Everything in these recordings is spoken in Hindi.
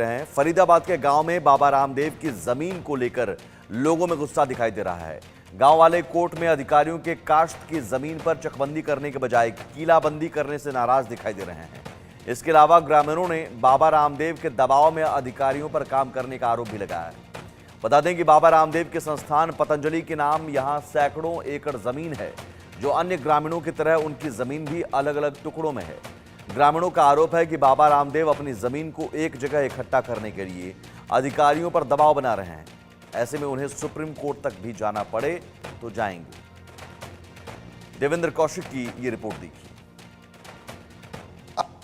हैं। फरीदाबाद के गांव में बाबा रामदेव की जमीन को लेकर लोगों में गुस्सा दिखाई दे रहा है। गांव वाले कोर्ट में अधिकारियों के काश्त की जमीन पर चकबंदी करने के बजाय कीलाबंदी करने से नाराज दिखाई दे रहे हैं। इसके अलावा ग्रामीणों ने बाबा रामदेव के दबाव में अधिकारियों पर काम करने का आरोप भी लगाया है। बता दें कि बाबा रामदेव के संस्थान पतंजलि के नाम यहां सैकड़ों एकड़ जमीन है, जो अन्य ग्रामीणों की तरह उनकी जमीन भी अलग अलग टुकड़ों में है। ग्रामीणों का आरोप है कि बाबा रामदेव अपनी जमीन को एक जगह इकट्ठा करने के लिए अधिकारियों पर दबाव बना रहे हैं। ऐसे में उन्हें सुप्रीम कोर्ट तक भी जाना पड़े तो जाएंगे। देवेंद्र कौशिक की ये रिपोर्ट देखिए।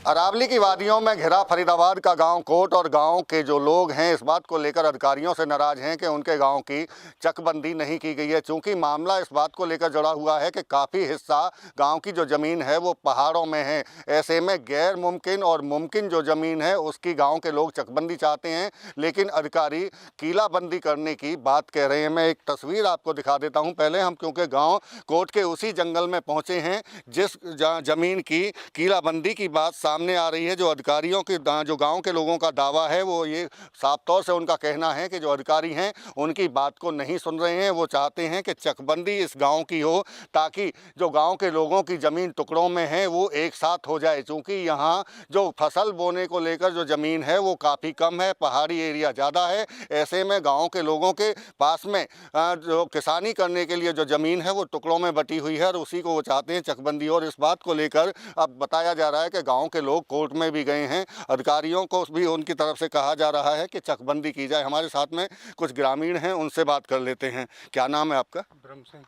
अरावली की वादियों में घिरा फरीदाबाद का गांव कोट और गांव के जो लोग हैं इस बात को लेकर अधिकारियों से नाराज हैं कि उनके गांव की चकबंदी नहीं की गई है। चूंकि मामला इस बात को लेकर जुड़ा हुआ है कि काफ़ी हिस्सा गांव की जो ज़मीन है वो पहाड़ों में है। ऐसे में गैर मुमकिन और मुमकिन जो ज़मीन है उसकी गाँव के लोग चकबंदी चाहते हैं, लेकिन अधिकारी कीलाबंदी करने की बात कह रहे हैं। मैं एक तस्वीर आपको दिखा देता हूँ पहले हम, क्योंकि गाँव कोट के उसी जंगल में पहुँचे हैं जिस ज़मीन की कीलाबंदी की बात सामने आ रही है। जो अधिकारियों के जो गांव के लोगों का दावा है वो ये साफ तौर से उनका कहना है कि जो अधिकारी हैं उनकी बात को नहीं सुन रहे हैं। वो चाहते हैं कि चकबंदी इस गांव की हो ताकि जो गांव के लोगों की ज़मीन टुकड़ों में है वो एक साथ हो जाए। चूँकि यहाँ जो फसल बोने को लेकर जो ज़मीन है वो काफ़ी कम है, पहाड़ी एरिया ज़्यादा है। ऐसे में गाँव के लोगों के पास में जो किसानी करने के लिए जो ज़मीन है वो टुकड़ों में बटी हुई है और उसी को वो चाहते हैं चकबंदी। और इस बात को लेकर अब बताया जा रहा है कि गाँव के लोग कोर्ट में भी गए हैं। अधिकारियों को भी उनकी तरफ से कहा जा रहा है कि चकबंदी की जाए। हमारे साथ में कुछ ग्रामीण हैं, उनसे बात कर लेते हैं। क्या नाम है आपका? ब्रह्म सिंह।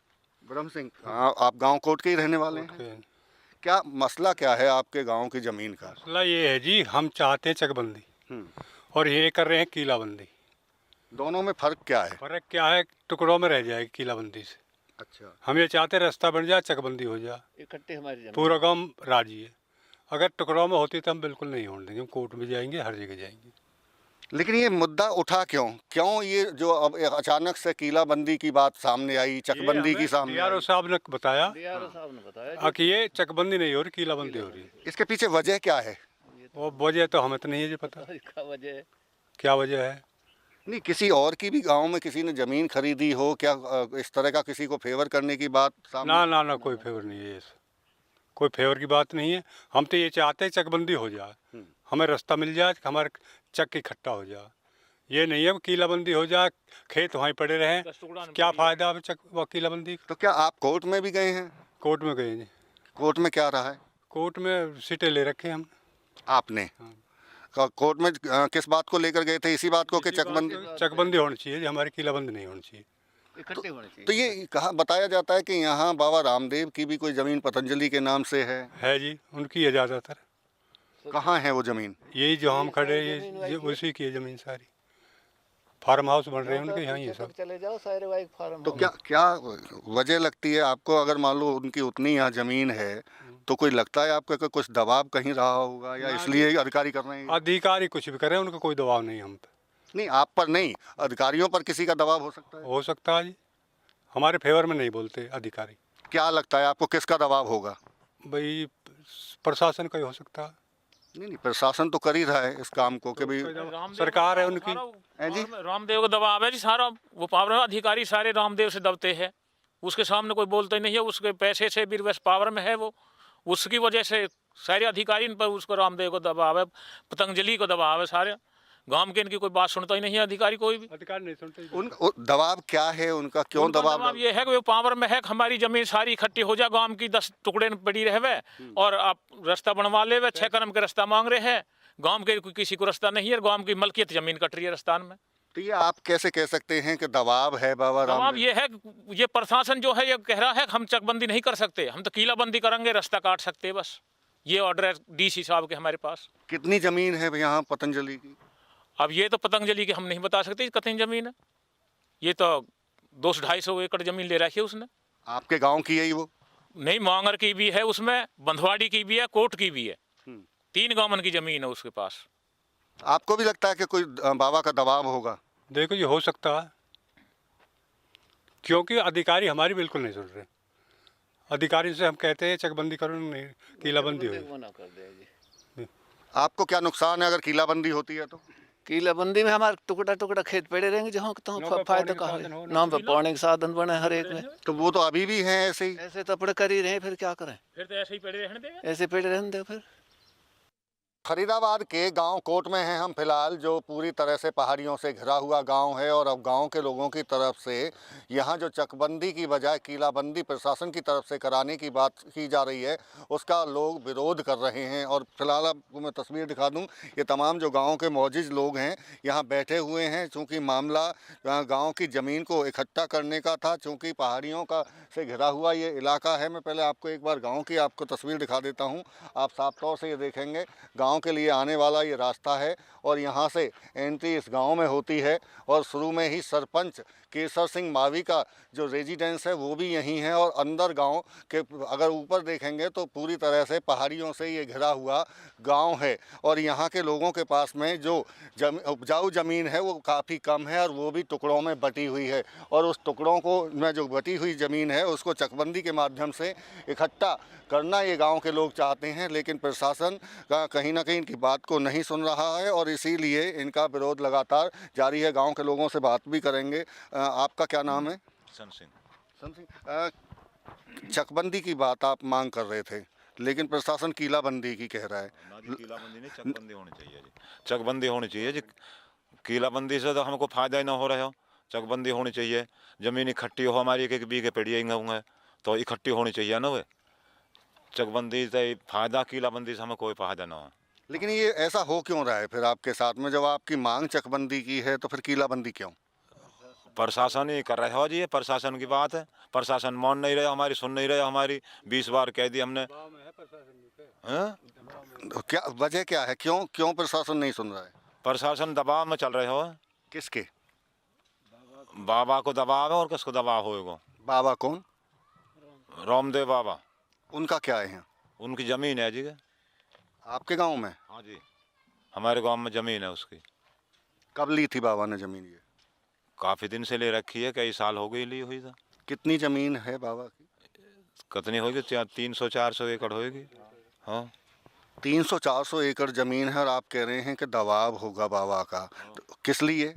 ब्रह्म सिंह। आप गांव कोट के ही रहने वाले हैं? क्या मसला क्या है आपके गांव की जमीन का? मसला ये है जी, हम चाहते हैं चकबंदी और ये कर रहे हैं कीलाबंदी। दोनों में फर्क क्या है? फर्क क्या है? टुकड़ों में रह जाएगी कीलाबंदी से। अच्छा, हम ये चाहते हैं रास्ता बन जाए, चकबंदी हो जाए, इकट्ठे हमारी जमीन। पूरा गांव राजी है। अगर टुकड़ों में होती तो हम बिल्कुल नहीं होने देंगे, हम कोर्ट में जाएंगे, हर जगह जाएंगे। लेकिन ये मुद्दा उठा क्यों ये जो अब अचानक से कीलाबंदी की बात सामने आई, चकबंदी की सामने डीआरओ आई? साहब ने बताया डीआरओ साहब ने बताया कि ये चकबंदी नहीं हो रही, कीलाबंदी हो रही है। इसके पीछे वजह क्या है? वो वजह तो हमें तो नहीं है जी पता, क्या वजह है। क्या वजह है। नहीं, किसी और की भी गांव में किसी ने जमीन खरीदी हो क्या? इस तरह का किसी को फेवर करने की बात सामने? ना ना ना, कोई फेवर नहीं है, कोई फेवर की बात नहीं है। हम तो ये चाहते हैं चकबंदी हो जाए, हमें रास्ता मिल जाए, हमारे चक इकट्ठा हो जाए। ये नहीं है कीलाबंदी हो जाए, खेत वहीं पड़े रहें, क्या फ़ायदा है चक कीलाबंदी का। तो क्या आप कोर्ट में भी गए हैं? कोर्ट में गए जी। कोर्ट में क्या रहा है? कोर्ट में सीटें ले रखे हम। आपने कोर्ट में किस बात को लेकर गए थे? इसी बात को कि चकबंदी होनी चाहिए जी, हमारी कीलाबंदी नहीं होनी चाहिए। इकट्ठे होने चाहिए। तो ये कहा बताया जाता है कि यहाँ बाबा रामदेव की भी कोई ज़मीन पतंजलि के नाम से है जी, उनकी है ज़्यादातर। कहाँ है वो ज़मीन? यही जो हम खड़े ये उसी की है ज़मीन सारी। फार्म हाउस बन रहे हैं उनके यहाँ, ये सब। चले जाओ सारे वाइक फार्म। तो क्या वजह लगती है आपको? अगर मान लो उनकी उतनी यहाँ ज़मीन है तो कोई लगता है आपको कि कुछ दबाव कहीं रहा होगा या इसलिए अधिकारी कर रहे हैं? अधिकारी कुछ भी करें, उनका कोई दबाव नहीं हम पे। नहीं, आप पर नहीं, अधिकारियों पर किसी का दबाव हो सकता है? हो सकता है जी, हमारे फेवर में नहीं बोलते अधिकारी। क्या लगता है आपको किसका दबाव होगा? भाई प्रशासन का ही हो सकता है। नहीं, प्रशासन तो कर ही रहा है इस काम को कि भाई सरकार है उनकी। है जी। रामदेव का दबाव है जी सारा। वो पावर अधिकारी सारे रामदेव से दबते हैं, उसके सामने कोई बोलता ही नहीं है। उसके पैसे से भी बस पावर में है वो, उसकी वजह से सारे अधिकारी पर उसको रामदेव को दबाव है, पतंजलि को दबाव है। सारे गांव के इनकी कोई बात सुनता ही नहीं है अधिकारी, कोई भी अधिकारी नहीं सुनते। उन दबाव क्या है उनका? क्यों उनका दबाव? ये है कि वो पावर में है कि हमारी जमीन सारी इकट्ठी हो जाए, गांव की 10 टुकड़े पड़ी रहे और आप रास्ता बनवा ले, 6 कदम के रास्ता मांग रहे हैं। गांव के किसी को रास्ता नहीं है, गांव की मलकियत जमीन कट रही है रास्तान में। तो ये आप कैसे कह सकते हैं कि दबाव है बाबा दबाव रामदेव? ये है, ये प्रशासन जो है ये कह रहा है कि हम चकबंदी नहीं कर सकते, हम तो कीलाबंदी करेंगे, रास्ता काट सकते हैं बस। ये ऑर्डर है डीसी साहब के हमारे पास। कितनी जमीन है यहाँ पतंजलि की? अब ये तो पतंजलि की हम नहीं बता सकते कितनी जमीन है। ये तो 200-250 एकड़ जमीन ले रखी है उसने। आपके गांव की है वो? नहीं, मांगर की भी है उसमें, बंधवाड़ी की भी है, कोट की भी है। 3 गांवन की जमीन है उसके पास। आपको भी लगता है कि कोई बाबा का दबाव होगा? देखो ये हो सकता है, क्योंकि अधिकारी हमारी बिल्कुल नहीं सुन रहे। अधिकारी से हम कहते हैं चकबंदी करो, नहीं कीलाबंदी हो। मना कर दिया जी। आपको क्या नुकसान है अगर कीलाबंदी होती है तो? किलाबंदी में हमारे टुकड़ा टुकड़ा खेत पड़े रहेंगे जहाँ तो नौका फायदा पानी का कहाँ साधन हो, है ना पे पानी के साधन बने हर एक में। तो वो तो अभी भी हैं ऐसे ही। ऐसे तो अपने कर ही रहे हैं, फिर क्या करें, फिर तो ऐसे ही पड़े रहने देंगे। ऐसे पड़े रहने दो फिर। फरीदाबाद के गांव कोट में हैं हम फिलहाल, जो पूरी तरह से पहाड़ियों से घिरा हुआ गांव है। और अब गांव के लोगों की तरफ से यहां जो चकबंदी की बजाय किलाबंदी प्रशासन की तरफ से कराने की बात की जा रही है, उसका लोग विरोध कर रहे हैं। और फिलहाल आपको मैं तस्वीर दिखा दूं, ये तमाम जो गांव के मौजूद लोग हैं यहाँ बैठे हुए हैं। चूँकि मामला गाँव की ज़मीन को इकट्ठा करने का था, चूँकि पहाड़ियों का से घिरा हुआ ये इलाका है। मैं पहले आपको एक बार गाँव की आपको तस्वीर दिखा देता हूँ, आप साफ तौर से ये देखेंगे गाँव के लिए आने वाला ये रास्ता है। और यहाँ से एंट्री इस गांव में होती है। और शुरू में ही सरपंच केसर सिंह मावी का जो रेजिडेंस है वो भी यहीं है। और अंदर गांव के अगर ऊपर देखेंगे तो पूरी तरह से पहाड़ियों से ये घिरा हुआ गांव है। और यहाँ के लोगों के पास में जो उपजाऊ ज़मीन है वो काफ़ी कम है और वो भी टुकड़ों में बटी हुई है। और उस टुकड़ों को में जो बटी हुई ज़मीन है उसको चकबंदी के माध्यम से इकट्ठा करना ये गांव के लोग चाहते हैं। लेकिन प्रशासन का कहीं ना कहीं इनकी बात को नहीं सुन रहा है और इसीलिए इनका विरोध लगातार जारी है। गांव के लोगों से बात भी करेंगे। आपका क्या नाम है? सन सिंह। सन सिंह, चकबंदी की बात आप मांग कर रहे थे, लेकिन प्रशासन किलाबंदी की कह रहा है। ना जी, किलाबंदी नहीं, चकबंदी होनी चाहिए जी। चकबंदी होनी चाहिए जी। किलाबंदी से तो हमको फायदा ही ना हो रहा हो। चकबंदी होनी चाहिए। ज़मीन इकट्ठी हो, हमारी एक एक बीघे पड़ी होंगे तो इकट्ठी होनी चाहिए ना। वे चकबंदी से फायदा, किलाबंदी से हमें कोई फायदा ना हो। लेकिन ये ऐसा हो क्यों रहा है फिर आपके साथ में? जब आपकी मांग चकबंदी की है तो फिर किलाबंदी क्यों? प्रशासन ही कर रहे हो जी, ये प्रशासन की बात है। प्रशासन मान नहीं रहा हमारी, सुन नहीं रहा हमारी। 20 बार कह दी हमने। हाँ? तो क्या वजह क्या है? क्यों प्रशासन नहीं सुन रहा है? प्रशासन दबाव में चल रहे हो। किसके? बाबा को दबाव है और किसको दबाव होएगा? बाबा कौन? रामदेव बाबा। उनका क्या है यहाँ? उनकी ज़मीन है जी। आपके गांव में? हाँ जी, हमारे गांव में ज़मीन है उसकी। कब ली थी बाबा ने ज़मीन? ये काफ़ी दिन से ले रखी है, कई साल हो गई ली हुई था। कितनी ज़मीन है बाबा की? कितनी होगी? 300-400 एकड़ होगी। हाँ, 300-400 एकड़ ज़मीन है और आप कह रहे हैं कि दबाव होगा बाबा का। तो किस लिए?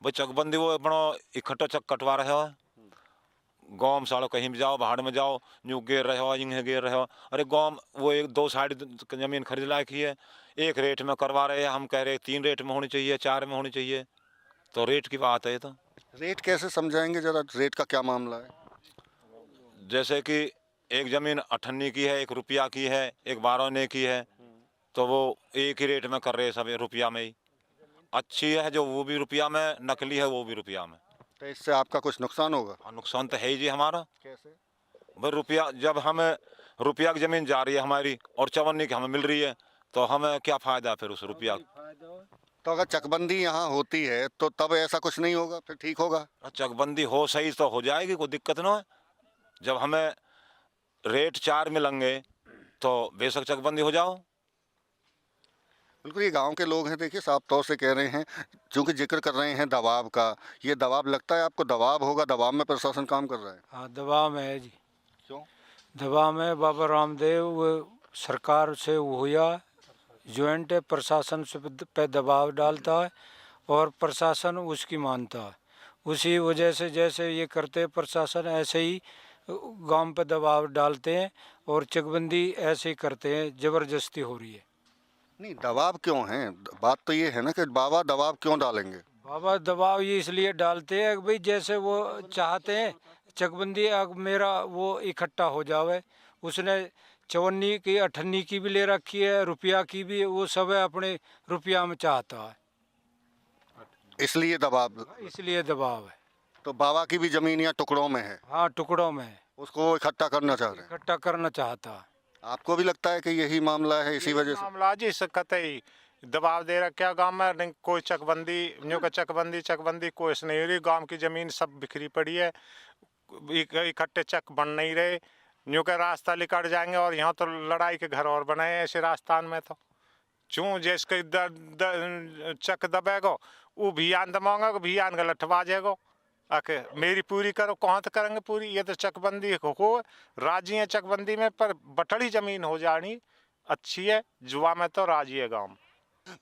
भाई चकबंदी वो अपना इकट्ठा चक कटवा रहे हो। गाँव में सालों कहीं भी जाओ, बाहर में जाओ, यूँ गिर रहे हो, यूँ गिर रहे हो। अरे गाँव वो 1-2 साइड ज़मीन खरीद लायक ही है, एक रेट में करवा रहे हैं। हम कह रहे 3 रेट में होनी चाहिए, 4 में होनी चाहिए। तो रेट की बात है। तो रेट कैसे समझाएंगे जरा? रेट का क्या मामला है? जैसे कि एक ज़मीन 98 की है, 1 रुपया की है, एक 12 आने की है, तो वो एक ही रेट में कर रहे हैं सब, रुपया में ही। अच्छी है जो वो भी रुपया में, नकली है वो भी रुपया में। तो इससे आपका कुछ नुकसान होगा? हाँ, नुकसान तो है ही जी हमारा। कैसे? भाई रुपया, जब हमें रुपया की ज़मीन जा रही है हमारी और 54 की हमें मिल रही है, तो हमें क्या फ़ायदा फिर उस रुपया? तो अगर चकबंदी यहाँ होती है तो तब ऐसा कुछ नहीं होगा, फिर ठीक होगा? चकबंदी हो सही तो हो जाएगी, कोई दिक्कत ना है। जब हमें रेट 4 मिलेंगे तो बेशक चकबंदी हो जाओ। बिल्कुल, ये गांव के लोग हैं, देखिए साफ तौर से कह रहे हैं, चूंकि जिक्र कर रहे हैं दबाव का। ये दबाव लगता है आपको? दबाव होगा, दबाव में प्रशासन काम कर रहा है? हाँ, दबाव में है जी। क्यों? दबाव में बाबा रामदेव वो सरकार से हुआ ज्वाइंट है, प्रशासन से पे दबाव डालता है और प्रशासन उसकी मानता है। उसी वजह से जैसे ये करते प्रशासन, ऐसे ही गांव पे दबाव डालते हैं और चकबंदी ऐसे ही करते हैं। ज़बरदस्ती हो रही है। नहीं, दबाव क्यों है? बात तो ये है ना कि बाबा दबाव क्यों डालेंगे? बाबा दबाव ये इसलिए डालते हैं कि भाई जैसे वो चाहते हैं चकबंदी अब मेरा वो इकट्ठा हो जावे। उसने 54 की 98 की भी ले रखी है, रुपया की भी, वो सब है अपने रुपया में चाहता है, इसलिए दबाव। इसलिए दबाव है। तो बाबा की भी जमीन या टुकड़ों में है, हाँ, टुकड़ों में है, उसको वो इकट्ठा करना चाह रहे हैं। इकट्ठा करना चाहता है। आपको भी लगता है कि यही मामला है इसी वजह से? मामला जी से कतई दबाव दे रखा गांव में। नहीं कोई चकबंदी न्यू का चकबंदी कोई नहीं हो रही। गांव की ज़मीन सब बिखरी पड़ी है, इकट्ठे चक बन नहीं रहे। न्यू का रास्ता निकट जाएंगे और यहाँ तो लड़ाई के घर और बनाए हैं ऐसे राजस्थान में। तो चूँ जिसके चक दबेगो वो भियान दबाओगे, भियान का लठवा जाएगो। आके मेरी पूरी करो, कहाँ तक करेंगे पूरी? ये तो चकबंदी हो राजी है चकबंदी में, पर बटड़ी ज़मीन हो जानी अच्छी है। जुआ में तो राजी है गाँव।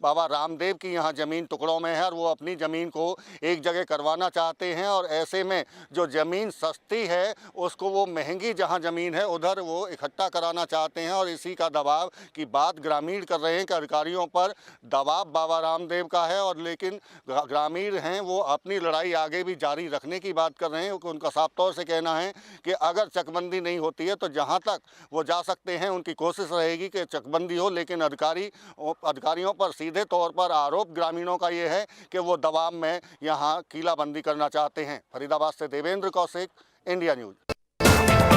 बाबा रामदेव की यहाँ ज़मीन टुकड़ों में है और वो अपनी ज़मीन को एक जगह करवाना चाहते हैं और ऐसे में जो ज़मीन सस्ती है उसको वो महंगी जहाँ ज़मीन है उधर वो इकट्ठा कराना चाहते हैं और इसी का दबाव की बात ग्रामीण कर रहे हैं कि अधिकारियों पर दबाव बाबा रामदेव का है। और लेकिन ग्रामीण हैं वो अपनी लड़ाई आगे भी जारी रखने की बात कर रहे हैं। उनका साफ तौर से कहना है कि अगर चकबंदी नहीं होती है तो जहाँ तक वो जा सकते हैं उनकी कोशिश रहेगी कि चकबंदी हो, लेकिन अधिकारियों पर सीधे तौर पर आरोप ग्रामीणों का ये है कि वो दबाव में यहाँ किलाबंदी करना चाहते हैं। फरीदाबाद से देवेंद्र कौशिक, इंडिया न्यूज़।